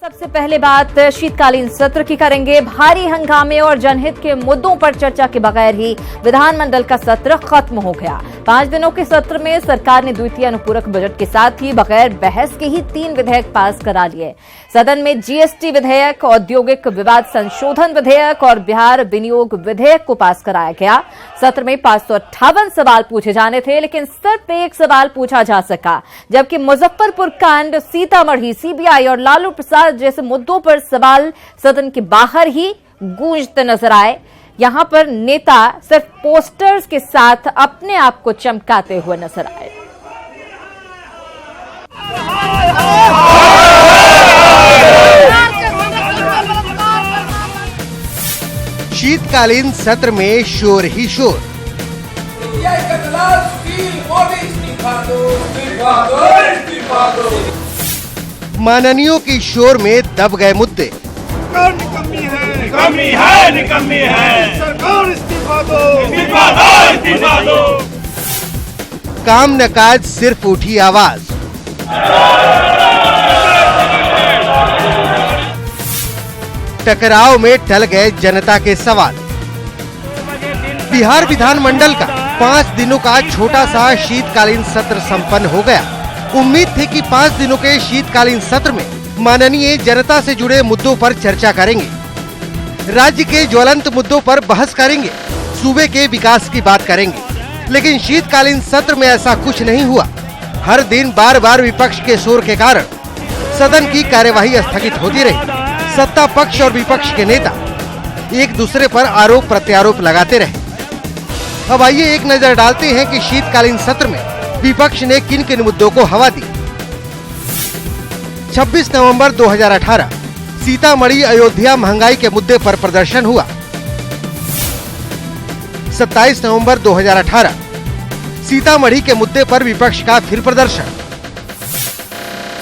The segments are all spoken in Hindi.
सबसे पहले बात शीतकालीन सत्र की करेंगे। भारी हंगामे और जनहित के मुद्दों पर चर्चा के बगैर ही विधानमंडल का सत्र खत्म हो गया। 5 दिनों के सत्र में सरकार ने द्वितीय अनुपूरक बजट के साथ ही बगैर बहस के ही 3 विधेयक पास करा लिए। सदन में जीएसटी विधेयक, औद्योगिक विवाद संशोधन विधेयक और बिहार विनियोग विधेयक को पास कराया गया। सत्र में 558 सवाल पूछे जाने थे, लेकिन सिर्फ एक सवाल पूछा जा सका, जबकि मुजफ्फरपुर कांड, सीतामढ़ी, सीबीआई और लालू प्रसाद जैसे मुद्दों पर सवाल सदन के बाहर ही गूंजते नजर आए। यहां पर नेता सिर्फ पोस्टर्स के साथ अपने आप को चमकाते हुए नजर आए। शीतकालीन सत्र में शोर ही शोर। माननीयों की शोर में दब गए मुद्दे। निकम्मी है, सरकार इस्तीफा दो, इस्तीफा दो। काम न काज सिर्फ उठी आवाज। टकराव में टल गए जनता के सवाल। बिहार विधानमंडल का 5 दिनों का छोटा सा शीतकालीन सत्र संपन्न हो गया। उम्मीद थी कि 5 दिनों के शीतकालीन सत्र में माननीय जनता से जुड़े मुद्दों पर चर्चा करेंगे, राज्य के ज्वलंत मुद्दों पर बहस करेंगे, सूबे के विकास की बात करेंगे। लेकिन शीतकालीन सत्र में ऐसा कुछ नहीं हुआ। हर दिन बार बार विपक्ष के शोर के कारण सदन की कार्यवाही स्थगित होती रही। सत्ता पक्ष और विपक्ष के नेता एक दूसरे पर आरोप प्रत्यारोप लगाते रहे। अब आइए एक नजर डालते हैं कि शीतकालीन सत्र में विपक्ष ने किन किन मुद्दों को हवा दी। 26 नवंबर 2018 सीतामढ़ी अयोध्या महंगाई के मुद्दे पर प्रदर्शन हुआ। 27 नवंबर 2018 सीतामढ़ी के मुद्दे पर विपक्ष का फिर प्रदर्शन।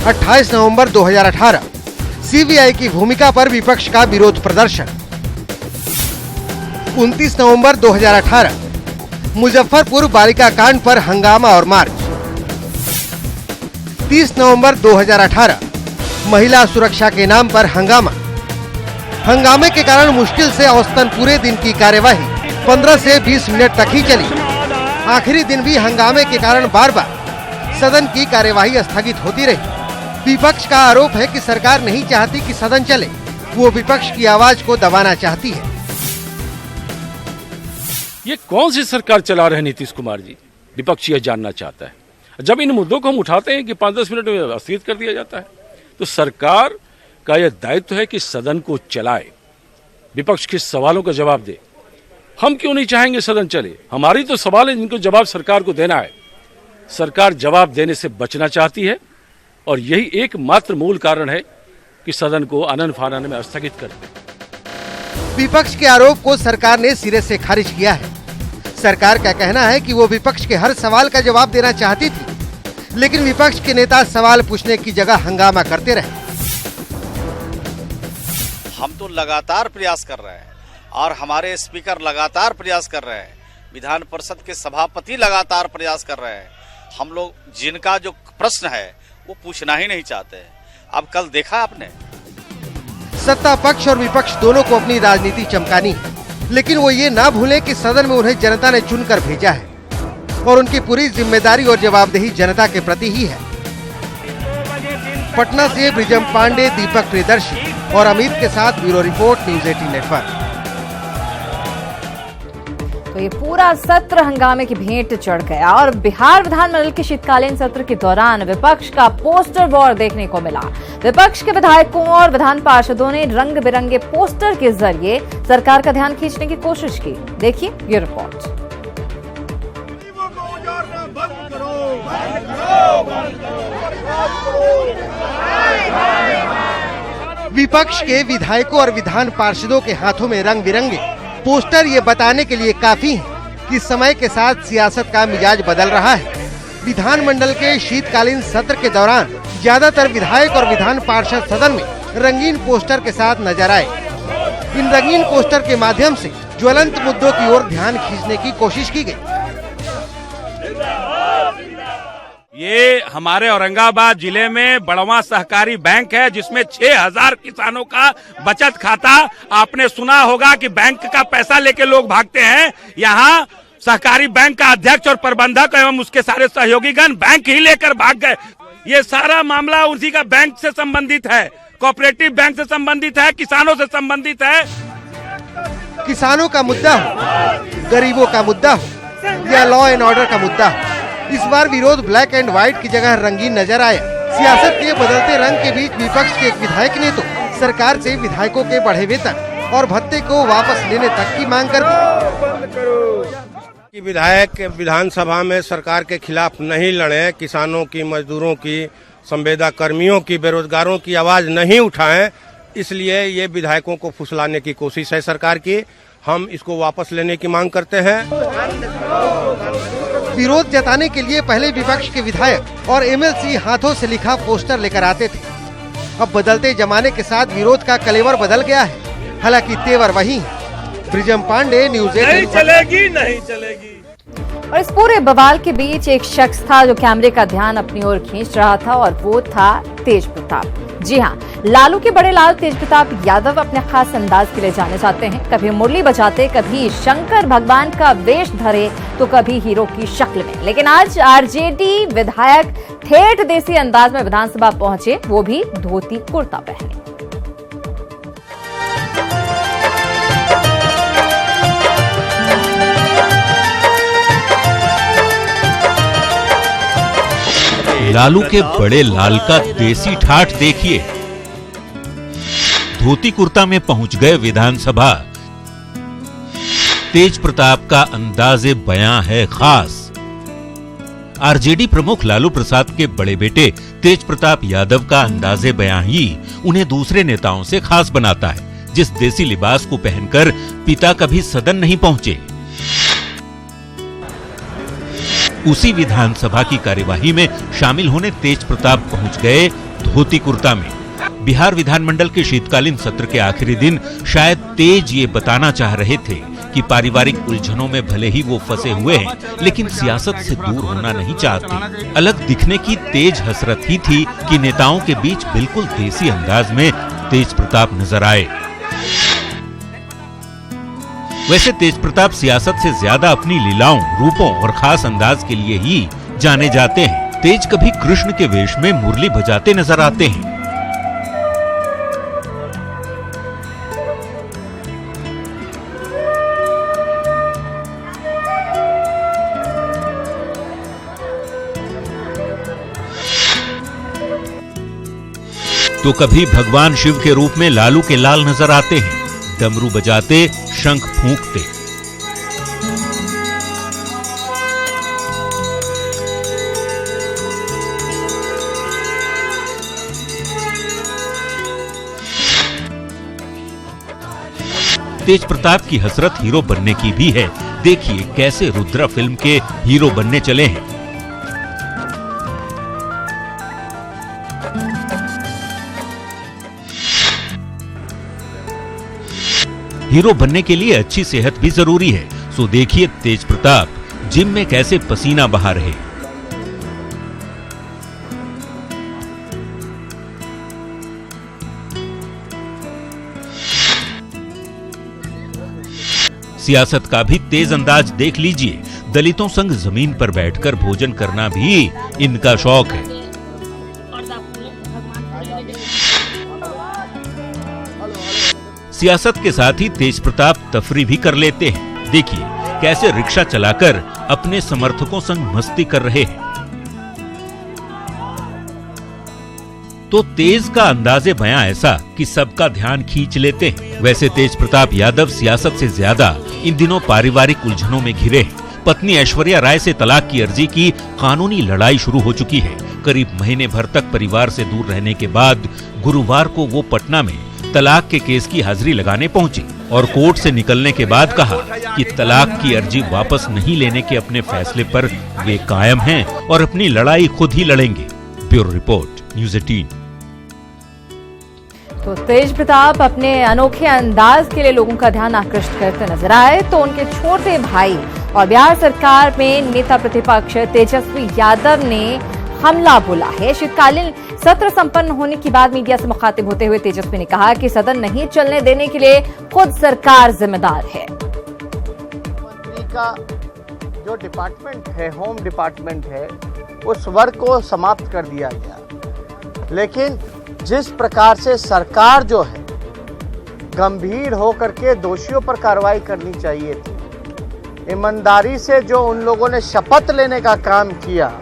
28 नवंबर 2018 सीबीआई की भूमिका पर विपक्ष का विरोध प्रदर्शन। 29 नवंबर 2018 मुजफ्फरपुर बालिका कांड पर हंगामा और मार्च। 30 नवंबर 2018 महिला सुरक्षा के नाम पर हंगामा। हंगामे के कारण मुश्किल से औसतन पूरे दिन की कार्यवाही 15 से 20 मिनट तक ही चली। आखिरी दिन भी हंगामे के कारण बार बार सदन की कार्यवाही स्थगित होती रही। विपक्ष का आरोप है कि सरकार नहीं चाहती कि सदन चले, वो विपक्ष की आवाज को दबाना चाहती है। ये कौन सी सरकार चला रहे नीतीश कुमार जी, विपक्ष यह जानना चाहता है। जब इन मुद्दों को हम उठाते हैं कि 5-10 मिनट में स्थगित कर दिया जाता है, तो सरकार का यह दायित्व है कि सदन को चलाए, विपक्ष के सवालों का जवाब दे। हम क्यों नहीं चाहेंगे सदन चले? हमारी तो सवाल है जिनको जवाब सरकार को देना है। सरकार जवाब देने से बचना चाहती है और यही एकमात्र मूल कारण है कि सदन को आनन फानन में स्थगित कर दे। विपक्ष के आरोप को सरकार ने सिरे से खारिज किया है। सरकार का कहना है कि वो विपक्ष के हर सवाल का जवाब देना चाहती थी, लेकिन विपक्ष के नेता सवाल पूछने की जगह हंगामा करते रहे। हम तो लगातार प्रयास कर रहे हैं और हमारे स्पीकर लगातार प्रयास कर रहे हैं, विधान परिषद के सभापति लगातार प्रयास कर रहे हैं। हम लोग जिनका जो प्रश्न है वो पूछना ही नहीं चाहते। अब कल देखा आपने, सत्ता पक्ष और विपक्ष दोनों को अपनी राजनीति चमकानी है, लेकिन वो ये ना भूलें कि सदन में उन्हें जनता ने चुनकर भेजा है और उनकी पूरी जिम्मेदारी और जवाबदेही जनता के प्रति ही है। पटना से ब्रिजम पांडे, दीपक प्रियदर्शी और अमित के साथ ब्यूरो रिपोर्ट, न्यूज़ 18 नेटवर्क। तो ये पूरा सत्र हंगामे की भेंट चढ़ गया और बिहार विधानमंडल के शीतकालीन सत्र के दौरान विपक्ष का पोस्टर वॉर देखने को मिला। विपक्ष के विधायकों और विधान पार्षदों ने रंग बिरंगे पोस्टर के जरिए सरकार का ध्यान खींचने की कोशिश की। देखिए ये रिपोर्ट। विपक्ष के विधायकों और विधान पार्षदों के हाथों में रंग बिरंगे पोस्टर ये बताने के लिए काफी है कि समय के साथ सियासत का मिजाज बदल रहा है। विधानमंडल के शीतकालीन सत्र के दौरान ज्यादातर विधायक और विधान पार्षद सदन में रंगीन पोस्टर के साथ नजर आए। इन रंगीन पोस्टर के माध्यम से ज्वलंत मुद्दों की ओर ध्यान खींचने की कोशिश की गई। ये हमारे औरंगाबाद जिले में बड़वा सहकारी बैंक है, जिसमें 6000 किसानों का बचत खाता। आपने सुना होगा कि बैंक का पैसा लेके लोग भागते हैं। यहाँ सहकारी बैंक का अध्यक्ष और प्रबंधक एवं उसके सारे सहयोगीगण बैंक ही लेकर भाग गए। ये सारा मामला उसी का बैंक से संबंधित है, कोऑपरेटिव बैंक से संबंधित है, किसानों से संबंधित है। किसानों का मुद्दा हो, गरीबों का मुद्दा हो या लॉ एंड ऑर्डर का मुद्दा हो, इस बार विरोध ब्लैक एंड व्हाइट की जगह रंगीन नजर आया। सियासत के बदलते रंग के बीच विपक्ष के एक विधायक ने तो सरकार से विधायकों के बढ़े वेतन और भत्ते को वापस लेने तक की मांग कर दी। विधायक विधानसभा में सरकार के खिलाफ नहीं लड़े, किसानों की, मजदूरों की, संवेदा कर्मियों की, बेरोजगारों की आवाज नहीं उठाएं, इसलिए ये विधायकों को फुसलाने की कोशिश है सरकार की। हम इसको वापस लेने की मांग करते हैं। विरोध जताने के लिए पहले विपक्ष के विधायक और एमएलसी हाथों से लिखा पोस्टर लेकर आते थे। अब बदलते जमाने के साथ विरोध का कलेवर बदल गया है, हालांकि तेवर वही है। ब्रिजम पांडे, न्यूज़ 18। नहीं चलेगी, नहीं चलेगी। और इस पूरे बवाल के बीच एक शख्स था जो कैमरे का ध्यान अपनी ओर खींच रहा था, और वो था तेज प्रताप। जी हाँ, लालू के बड़े लाल तेज प्रताप यादव अपने खास अंदाज के लिए जाने जाते हैं। कभी मुरली बजाते, कभी शंकर भगवान का वेश धरे, तो कभी हीरो की शक्ल में। लेकिन आज आरजेडी विधायक ठेठ देसी अंदाज में विधानसभा पहुंचे, वो भी धोती कुर्ता पहने। लालू के बड़े लाल का देसी ठाठ देखिए। धोती कुर्ता में पहुंच गए विधानसभा। तेज प्रताप का अंदाजे बयां है खास। आरजेडी प्रमुख लालू प्रसाद के बड़े बेटे तेज प्रताप यादव का अंदाजे बयां ही उन्हें दूसरे नेताओं से खास बनाता है। जिस देसी लिबास को पहनकर पिता कभी सदन नहीं पहुंचे, उसी विधानसभा की कार्यवाही में शामिल होने तेज प्रताप पहुंच गए धोती कुर्ता में। बिहार विधानमंडल के शीतकालीन सत्र के आखिरी दिन शायद तेज ये बताना चाह रहे थे कि पारिवारिक उलझनों में भले ही वो फंसे हुए हैं, लेकिन सियासत से दूर होना नहीं चाहते। अलग दिखने की तेज हसरत ही थी कि नेताओं के बीच बिल्कुल देसी अंदाज में तेज प्रताप नजर आए। वैसे तेज प्रताप सियासत से ज्यादा अपनी लीलाओं, रूपों और खास अंदाज के लिए ही जाने जाते हैं। तेज कभी कृष्ण के वेश में मुरली बजाते नजर आते हैं। तो कभी भगवान शिव के रूप में लालू के लाल नजर आते हैं, डमरू बजाते, शंख फूंकते। तेज प्रताप की हसरत हीरो बनने की भी है। देखिए कैसे रुद्रा फिल्म के हीरो बनने चले हैं। हीरो बनने के लिए अच्छी सेहत भी जरूरी है, सो देखिए तेज प्रताप जिम में कैसे पसीना बहा रहे। सियासत का भी तेज अंदाज देख लीजिए। दलितों संग जमीन पर बैठकर भोजन करना भी इनका शौक है। सियासत के साथ ही तेज प्रताप तफरी भी कर लेते हैं। देखिए कैसे रिक्शा चलाकर अपने समर्थकों संग मस्ती कर रहे हैं। तो तेज का अंदाजे बयां ऐसा कि सबका ध्यान खींच लेते हैं। वैसे तेज प्रताप यादव सियासत से ज्यादा इन दिनों पारिवारिक उलझनों में घिरे हैं। पत्नी ऐश्वर्या राय से तलाक की अर्जी की कानूनी लड़ाई शुरू हो चुकी है। करीब महीने भर तक परिवार से दूर रहने के बाद गुरुवार को वो पटना में तलाक के केस की हाजिरी लगाने पहुंची और कोर्ट से निकलने के बाद कहा कि तलाक की अर्जी वापस नहीं लेने के अपने फैसले पर वे कायम हैं और अपनी लड़ाई खुद ही लड़ेंगे। Bureau report, news 18। तो तेज प्रताप अपने अनोखे अंदाज के लिए लोगों का ध्यान आकृष्ट करते नजर आए, तो उनके छोटे भाई और बिहार सरकार में नेता प्रतिपक्ष तेजस्वी यादव ने हमला बोला है। शीतकालीन सत्र संपन्न होने के बाद मीडिया से मुखातिब होते हुए तेजस्वी ने कहा कि सदन नहीं चलने देने के लिए खुद सरकार जिम्मेदार है। मंत्री का जो डिपार्टमेंट है, होम डिपार्टमेंट है, उस वर्ग को समाप्त कर दिया गया। लेकिन जिस प्रकार से सरकार जो है गंभीर होकर के दोषियों पर कार्रवाई करनी चाहिए थी, ईमानदारी से जो उन लोगों ने शपथ लेने का काम किया,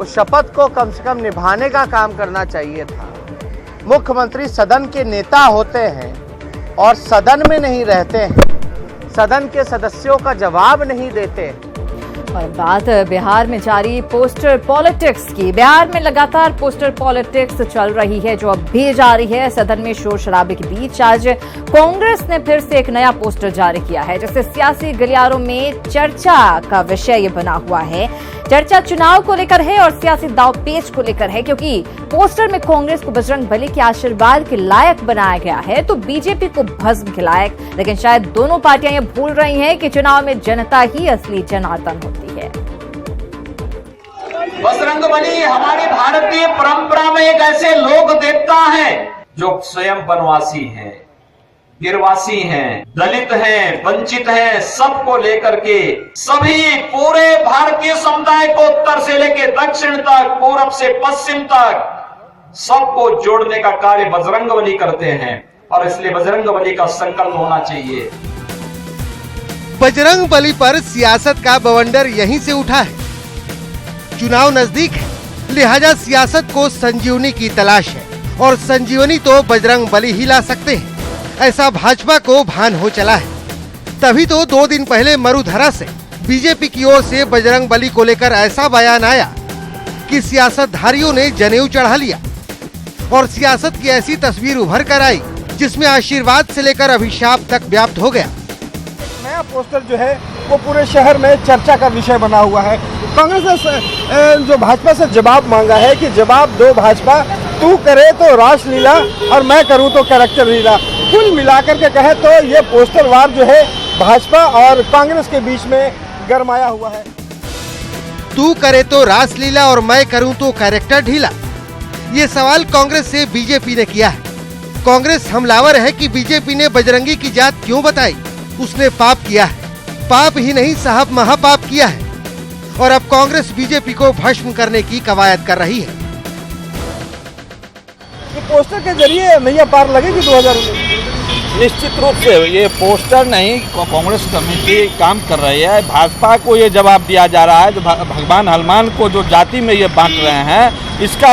उस शपथ को कम से कम निभाने का काम करना चाहिए था। मुख्यमंत्री सदन के नेता होते हैं और सदन में नहीं रहते हैं, सदन के सदस्यों का जवाब नहीं देते हैं। और बात बिहार में जारी पोस्टर पॉलिटिक्स की। बिहार में लगातार पोस्टर पॉलिटिक्स चल रही है, जो अब भी जारी है। सदन में शोर शराबे के बीच आज कांग्रेस ने फिर से एक नया पोस्टर जारी किया है, जिससे सियासी गलियारों में चर्चा का विषय बना हुआ है। चर्चा चुनाव को लेकर है और सियासी दांवपेच को लेकर है, क्योंकि पोस्टर में कांग्रेस को बजरंग बली के आशीर्वाद के लायक बनाया गया है तो बीजेपी को भस्म के लायक। लेकिन शायद दोनों पार्टियां ये भूल रही हैं कि चुनाव में जनता ही असली जनार्दन होती है। बजरंग बली हमारी भारतीय परंपरा में एक ऐसे लोक देवता है जो स्वयं वनवासी हैं, गिरवासी हैं, दलित हैं, वंचित हैं, सबको लेकर के सभी पूरे भारतीय समुदाय को उत्तर से लेकर दक्षिण तक, पूरब से पश्चिम तक सबको जोड़ने का कार्य बजरंग बली करते हैं और इसलिए बजरंग बली का संकल्प होना चाहिए। बजरंग बली पर सियासत का बवंडर यहीं से उठा है। चुनाव नजदीक है, लिहाजा सियासत को संजीवनी की तलाश है और संजीवनी तो बजरंग बली ही ला सकते हैं, ऐसा भाजपा को भान हो चला है। तभी तो 2 दिन पहले मरुधरा से बीजेपी की ओर से बजरंग बली को लेकर ऐसा बयान आया कि सियासतधारियों ने जनेऊ चढ़ा लिया और सियासत की ऐसी तस्वीर उभर कर आई जिसमें आशीर्वाद से लेकर अभिशाप तक व्याप्त हो गया। नया पोस्टर जो है वो पूरे शहर में चर्चा का विषय बना हुआ है। कांग्रेस ने जो भाजपा से जवाब मांगा है कि जवाब दो भाजपा, तू करे तो रासलीला और मैं करूं तो कैरेक्टर लीला। कुल मिलाकर के कहे तो ये पोस्टर वार जो है भाजपा और कांग्रेस के बीच में गरमाया हुआ है। तू करे तो रासलीला और मैं करूं तो कैरेक्टर ढीला, ये सवाल कांग्रेस से बीजेपी ने किया है। कांग्रेस हमलावर है कि बीजेपी ने बजरंगी की जात क्यों बताई, उसने पाप किया है। पाप ही नहीं साहब, महापाप किया है और अब कांग्रेस बीजेपी को भस्म करने की कवायद कर रही है। ये पोस्टर के जरिए नैया पार लगेगी 2019। निश्चित रूप से ये पोस्टर नहीं, कांग्रेस कमेटी काम कर रही है। भाजपा को ये जवाब दिया जा रहा है, जो भगवान हनुमान को जो जाति में ये बांट रहे हैं, इसका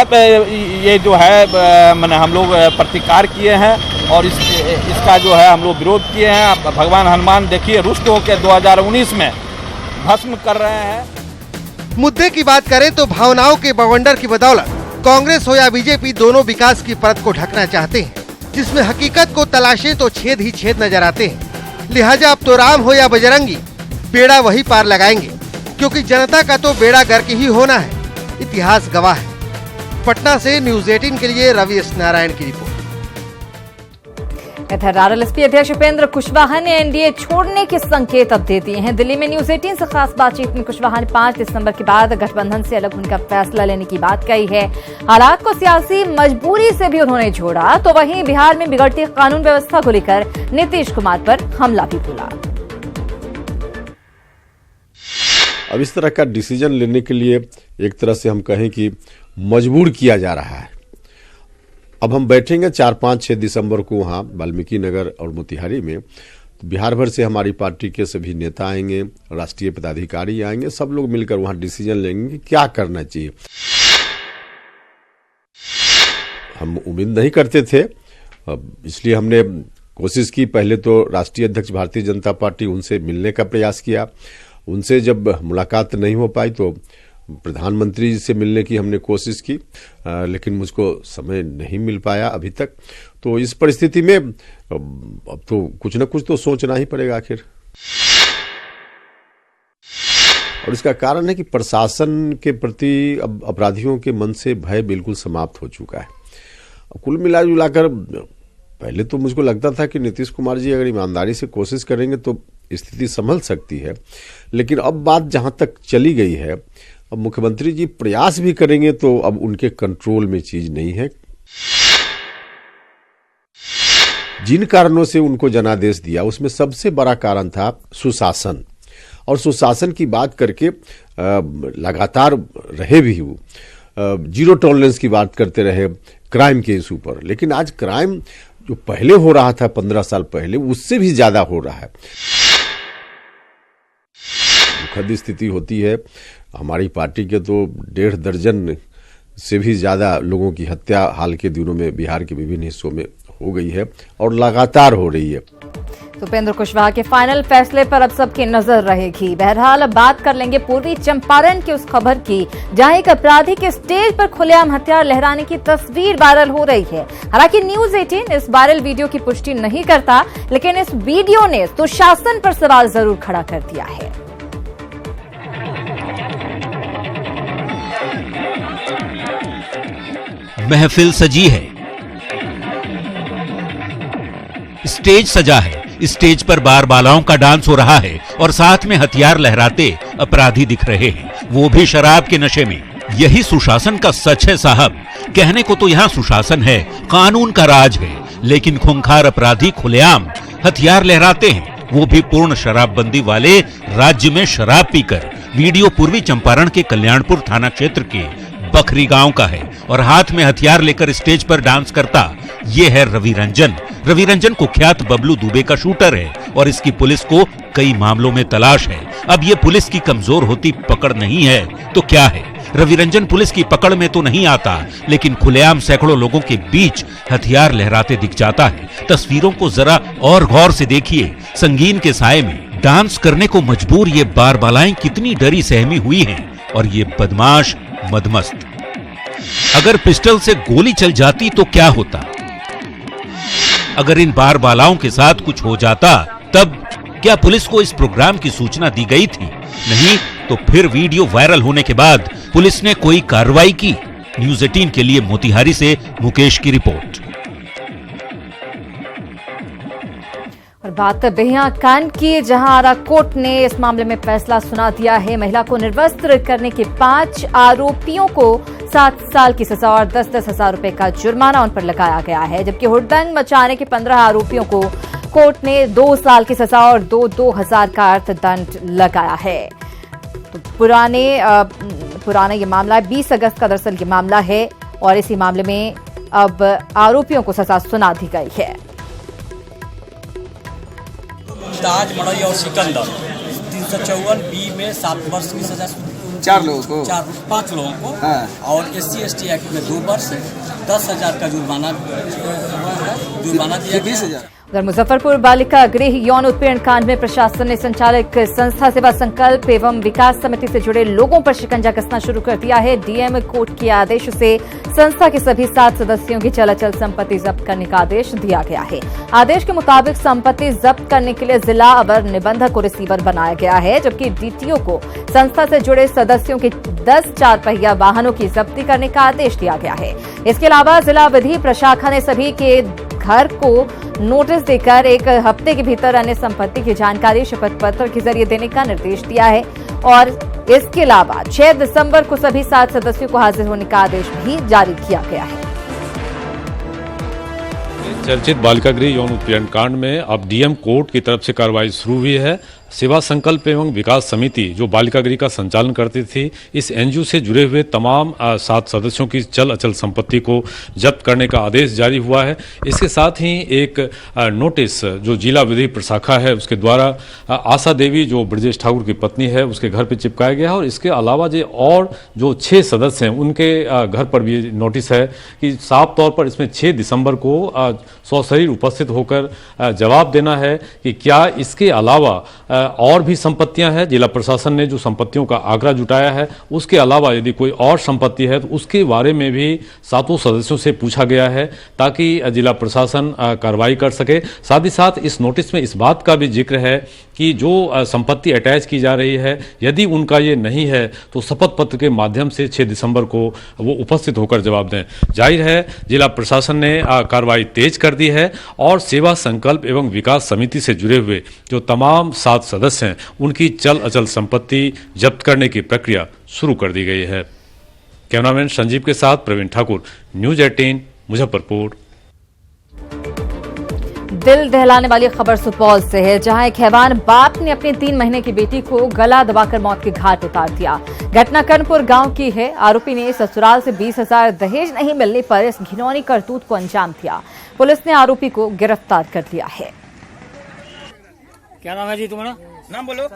ये जो है मैंने हम लोग प्रतिकार किए हैं और इसका जो है हम लोग विरोध किए हैं। भगवान हनुमान देखिए रुष्ट होकर 2019 में भस्म कर रहे हैं। मुद्दे की बात करें तो भावनाओं के बवंडर की बदौलत कांग्रेस हो या बीजेपी दोनों विकास की परत को ढकना चाहते हैं, जिसमें हकीकत को तलाशें तो छेद ही छेद नजर आते हैं। लिहाजा अब तो राम हो या बजरंगी, बेड़ा वही पार लगाएंगे, क्योंकि जनता का तो बेड़ा गर्क ही होना है, इतिहास गवाह है। पटना से न्यूज 18 के लिए रवि एस नारायण की रिपोर्ट। इधर आरएलएसपी अध्यक्ष उपेंद्र कुशवाहा ने एनडीए छोड़ने के संकेत अब दे दिए हैं। दिल्ली में न्यूज 18 से खास बातचीत में कुशवाहा ने 5 दिसंबर के बाद गठबंधन से अलग होने का फैसला लेने की बात कही है। हालात को सियासी मजबूरी से भी उन्होंने जोड़ा, तो वहीं बिहार में बिगड़ती कानून व्यवस्था को लेकर नीतीश कुमार पर हमला भी बोला। अब इस तरह का डिसीजन लेने के लिए एक तरह से हम कहें कि मजबूर किया जा रहा है। अब हम बैठेंगे 4, 5, 6 दिसंबर को वहाँ वाल्मीकि नगर और मोतिहारी में, बिहार भर से हमारी पार्टी के सभी नेता आएंगे, राष्ट्रीय पदाधिकारी आएंगे, सब लोग मिलकर वहाँ डिसीजन लेंगे कि क्या करना चाहिए। हम उम्मीद नहीं करते थे, इसलिए हमने कोशिश की। पहले तो राष्ट्रीय अध्यक्ष भारतीय जनता पार्टी, उनसे मिलने का प्रयास किया। उनसे जब मुलाकात नहीं हो पाई तो प्रधानमंत्री से मिलने की हमने कोशिश की, लेकिन मुझको समय नहीं मिल पाया अभी तक। तो इस परिस्थिति में अब तो कुछ न कुछ तो सोचना ही पड़ेगा आखिर। और इसका कारण है कि प्रशासन के प्रति अब अपराधियों के मन से भय बिल्कुल समाप्त हो चुका है। कुल मिलाजुलाकर पहले तो मुझको लगता था कि नीतीश कुमार जी अगर ईमानदारी से कोशिश करेंगे तो स्थिति संभल सकती है, लेकिन अब बात जहां तक चली गई है अब मुख्यमंत्री जी प्रयास भी करेंगे तो अब उनके कंट्रोल में चीज नहीं है। जिन कारणों से उनको जनादेश दिया उसमें सबसे बड़ा कारण था सुशासन, और सुशासन की बात करके लगातार रहे भी वो जीरो टॉलरेंस की बात करते रहे क्राइम के इशू पर, लेकिन आज क्राइम जो पहले हो रहा था 15 साल पहले उससे भी ज्यादा हो रहा है। दुखद स्थिति होती है। हमारी पार्टी के तो 1.5 दर्जन से भी ज्यादा लोगों की हत्या हाल के दिनों में बिहार के विभिन्न हिस्सों में हो गई है और लगातार हो रही है। तो उपेंद्र कुशवाहा के फाइनल फैसले पर अब सबकी नजर रहेगी। बहरहाल अब बात कर लेंगे पूर्वी चंपारण की उस खबर की जहां एक अपराधी के स्टेज पर खुलेआम हथियार लहराने की तस्वीर वायरल हो रही है। हालांकि न्यूज 18 इस वायरल वीडियो की पुष्टि नहीं करता, लेकिन इस वीडियो ने सुशासन पर सवाल जरूर खड़ा कर दिया है। महफिल सजी है, स्टेज सजा है, स्टेज पर बार बालाओं का डांस हो रहा है और साथ में हथियार लहराते अपराधी दिख रहे हैं, वो भी शराब के नशे में। यही सुशासन का सच है साहब। कहने को तो यहाँ सुशासन है, कानून का राज है, लेकिन खूंखार अपराधी खुलेआम हथियार लहराते हैं, वो भी पूर्ण शराबबंदी वाले राज्य में शराब पीकर। वीडियो पूर्वी चंपारण के कल्याणपुर थाना क्षेत्र के बखरी गांव का है और हाथ में हथियार लेकर स्टेज पर डांस करता ये है रवि रंजन। रवि रंजन कुख्यात बबलू दुबे का शूटर है और इसकी पुलिस को कई मामलों में तलाश है। अब ये पुलिस की कमजोर होती पकड़ नहीं है तो क्या है? रवि रंजन पुलिस की पकड़ में तो नहीं आता, लेकिन खुलेआम सैकड़ों लोगों के बीच हथियार लहराते दिख जाता है। तस्वीरों को जरा और गौर से देखिए। संगीन के साए में डांस करने को मजबूर ये बारबालाएं कितनी डरी सहमी हुई हैं और ये बदमाश मदमस्त। अगर पिस्टल से गोली चल जाती तो क्या होता? अगर इन बारबालाओं के साथ कुछ हो जाता तब क्या पुलिस को इस प्रोग्राम की सूचना दी गई थी? नहीं तो फिर वीडियो वायरल होने के बाद पुलिस ने कोई कार्रवाई की? न्यूज 18 के लिए मोतिहारी से मुकेश की रिपोर्ट। और बात बेहिया कांड की, जहां आरा कोर्ट ने इस मामले में फैसला सुना दिया है। महिला को निर्वस्त्र करने के 5 आरोपियों को 7 साल की सजा और 10-10 हजार रुपए का जुर्माना उन पर लगाया गया है, जबकि हुड़दंग मचाने के 15 आरोपियों को कोर्ट ने 2 साल की सजा और 2-2 हजार का अर्थदंड लगाया है। तो पुराना ये मामला 20 अगस्त का दरअसल ये मामला है और इसी मामले में अब आरोपियों को सजा सुना दी गई है। ताज मड़ई और सिकंदर 354 बी में 7 वर्ष की सजा 4 लोगों को 5 लोगों को, हाँ। और SC ST एक्ट में 2 वर्ष 10,000 का जुर्माना दिया 20,000। उधर मुजफ्फरपुर बालिका गृह यौन उत्पीड़न कांड में प्रशासन ने संचालक संस्था सेवा संकल्प एवं विकास समिति से जुड़े लोगों पर शिकंजा कसना शुरू कर दिया है। डीएम कोर्ट के आदेश से संस्था के सभी 7 सदस्यों की चल अचल संपत्ति जब्त करने का आदेश दिया गया है। आदेश के मुताबिक संपत्ति जब्त करने के लिए जिला अवर निबंधक को रिसीवर बनाया गया है, जबकि DTO को संस्था से जुड़े सदस्यों के 10 4 पहिया वाहनों की जब्ती करने का आदेश दिया गया है। इसके अलावा जिला विधि प्रशाखा ने सभी के घर को नोटिस देकर 1 हफ्ते के भीतर अन्य संपत्ति की जानकारी शपथ पत्र के जरिए देने का निर्देश दिया है और इसके अलावा 6 दिसंबर को सभी 7 सदस्यों को हाजिर होने का आदेश भी जारी किया गया है। चर्चित बालिका गृह यौन उत्पीड़न कांड में अब डीएम कोर्ट की तरफ से कार्रवाई शुरू हुई है। सेवा संकल्प एवं विकास समिति जो बालिका गृह का संचालन करती थी, इस एनजीओ से जुड़े हुए तमाम 7 सदस्यों की चल अचल संपत्ति को जब्त करने का आदेश जारी हुआ है। इसके साथ ही एक नोटिस जो जिला विधि प्रशाखा है उसके द्वारा आशा देवी जो ब्रजेश ठाकुर की पत्नी है उसके घर पर चिपकाया गया है और इसके अलावा और जो 6 सदस्य हैं उनके घर पर भी नोटिस है कि साफ तौर पर इसमें 6 दिसंबर को सशरीर उपस्थित होकर जवाब देना है कि क्या इसके अलावा और भी संपत्तियां हैं। जिला प्रशासन ने जो संपत्तियों का आंकड़ा जुटाया है उसके अलावा यदि कोई और संपत्ति है तो उसके बारे में भी 7 सदस्यों से पूछा गया है ताकि जिला प्रशासन कार्रवाई कर सके। साथ ही साथ इस नोटिस में इस बात का भी जिक्र है कि जो संपत्ति अटैच की जा रही है यदि उनका ये नहीं है तो शपथ पत्र के माध्यम से 6 दिसंबर को वो उपस्थित होकर जवाब दें। जाहिर है जिला प्रशासन ने कार्रवाई तेज कर दी है और सेवा संकल्प एवं विकास समिति से जुड़े हुए जो तमाम 7 सदस्य हैं उनकी चल अचल संपत्ति जब्त करने की प्रक्रिया शुरू कर दी गई है। कैमरामैन संजीव के साथ प्रवीण ठाकुर, न्यूज 18 मुजफ्फरपुर। दिल दहलाने वाली खबर सुपौल से है, जहां एक हैवान बाप ने अपनी 3 महीने की बेटी को गला दबाकर मौत के घाट उतार दिया। घटना कर्णपुर गांव की है। आरोपी ने ससुराल से 20,000 दहेज नहीं मिलने पर इस घिनौनी करतूत को अंजाम दिया। पुलिस ने आरोपी को गिरफ्तार कर लिया है। क्या नाम है जी तुम्हारा? नाम बोलो।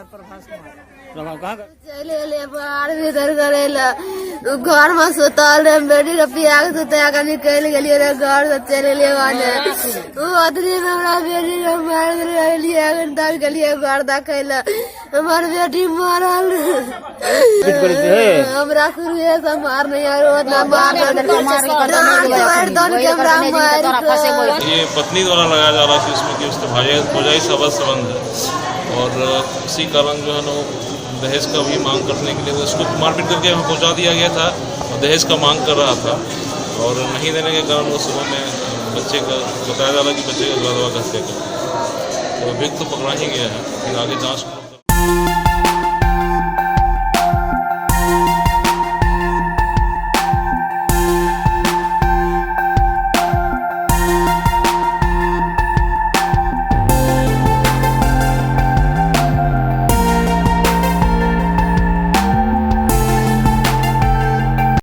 चले बाहर भीतर करेला घर में सुतल रे बेटी रे पिया के सुता के निकल गेलिए रे घर से चले ले वाले वो आदमी में हमरा बेटी रे मार रे लिए दल गेलिए घर देखैला हमर बेटी मरल हमरा कुरिए से मार नहीं यार ओतना मार ये पत्नी द्वारा लगाया जा रहा है इसमें कि उसके भौजाई संबंध है और इसी कारण जो है ना दहेज का भी मांग करने के लिए उसको मारपीट करके वहाँ पहुँचा दिया गया था और दहेज का मांग कर रहा था और नहीं देने के कारण वो सुबह में बच्चे का बताया जा रहा कि बच्चे का गला दबा कर हत्या कर। तो अभियुक्त तो पकड़ा ही गया है, फिर आगे जाँच